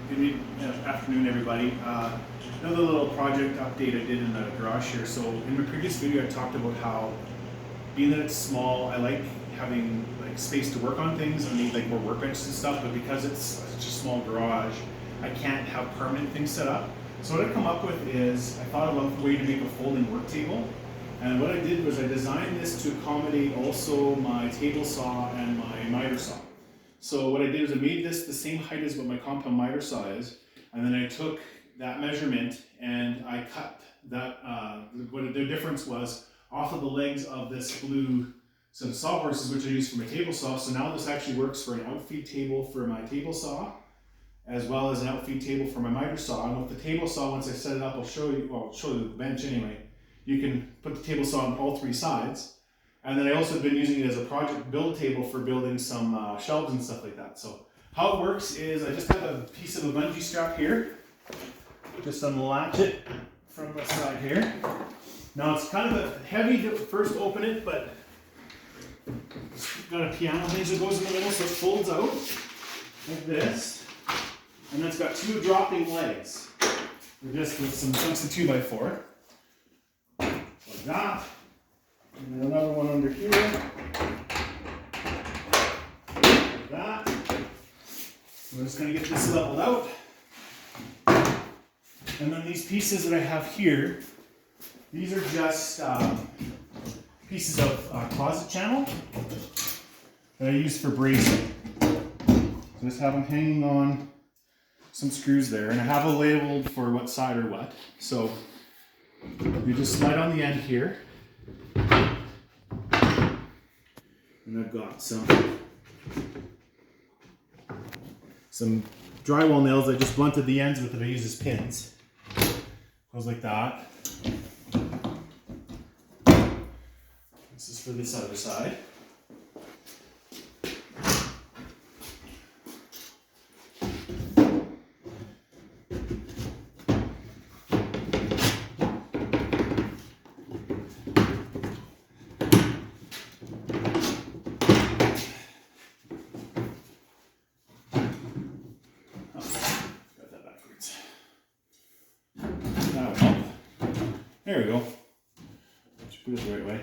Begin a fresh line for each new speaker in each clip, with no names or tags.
Good afternoon, everybody. Another little project update I did in the garage here. So in my previous video, I talked about how, being that it's small, I like having like space to work on things. I need like more workbenches and stuff, but because it's such a small garage, I can't have permanent things set up. So what I come up with is I thought of a way to make a folding work table. And what I did was I designed this to accommodate also my table saw and my miter saw. So what I did is I made this the same height as what my compound miter saw is, and then I took that measurement and I cut that, what the difference was, off of the legs of this blue set of sawhorses, which I use for my table saw. So now this actually works for an outfeed table for my table saw, as well as an outfeed table for my miter saw. And with the table saw, once I set it up, I'll show you the bench anyway. You can put the table saw on all three sides. And then I also have been using it as a project build table for building some shelves and stuff like that. So how it works is I just have a piece of a bungee strap here. Just unlatch it from the side here. Now it's kind of a heavy to first open it, but it's got a piano hinge that goes in the middle, so it folds out like this. And then it's got two dropping legs. Just with some chunks of 2x4. Like that. And then another one under here, like that. We're just going to get this leveled out. And then these pieces that I have here, these are just pieces of closet channel that I use for bracing. So just have them hanging on some screws there, and I have it labeled for what side or what. So you just slide on the end here. And I've got some drywall nails. I just blunted the ends with it. I use as pins. Goes like that. This is for this other side. There we go. Just put it the right way.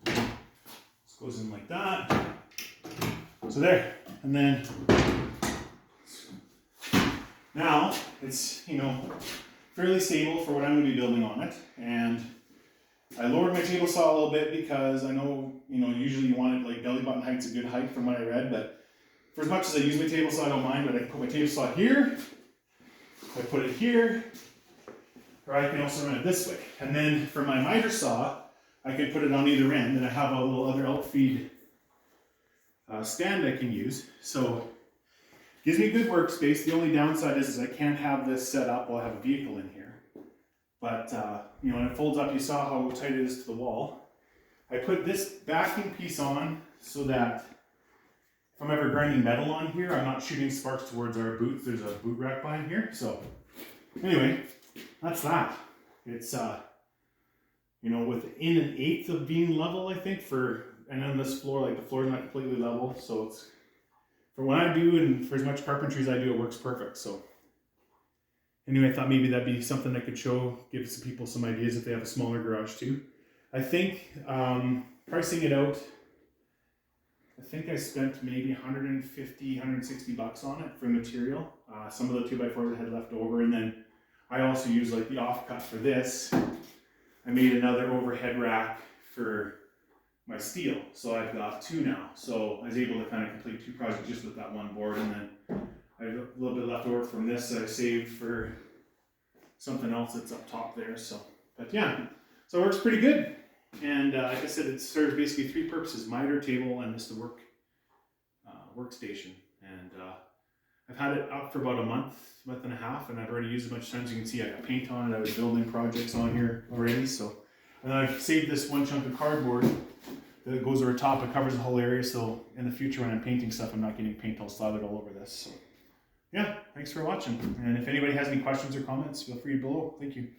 This goes in like that. So there. And then now it's, fairly stable for what I'm going to be building on it. And I lowered my table saw a little bit because I know, usually you want it like belly button height's a good height from what I read, but for as much as I use my table saw, I don't mind, but I can put my table saw here. I put it here. Or I can also run it this way. And then for my miter saw, I can put it on either end, and I have a little other outfeed stand I can use. So it gives me good workspace. The only downside is I can't have this set up while I have a vehicle in here. But when it folds up, you saw how tight it is to the wall. I put this backing piece on so that if I'm ever grinding metal on here, I'm not shooting sparks towards our boots. There's a boot rack behind here. So anyway, that's that. It's within an eighth of being level, I think, and on this floor, like the floor is not completely level, so it's for what I do and for as much carpentry as I do, it works perfect. So anyway, I thought maybe that'd be something I could show, give some people some ideas if they have a smaller garage too. I think pricing it out, I think I spent maybe 150, 160 bucks on it for material. Some of the 2x4s I had left over, and then I also use like the offcut for this. I made another overhead rack for my steel. So I've got two now. So I was able to kind of complete two projects just with that one board. And then I have a little bit left over from this that I saved for something else that's up top there. So, but yeah, so it works pretty good. And like I said, it serves basically three purposes: miter, table, and just the workstation. And I've had it up for about a month and a half, and I've already used it a bunch of times. You can see I got paint on it. I was building projects on here already. So, and then I've saved this one chunk of cardboard that goes over top. It covers the whole area. So in the future, when I'm painting stuff, I'm not getting paint all slathered all over this. So yeah, thanks for watching. And if anybody has any questions or comments, feel free below. Thank you.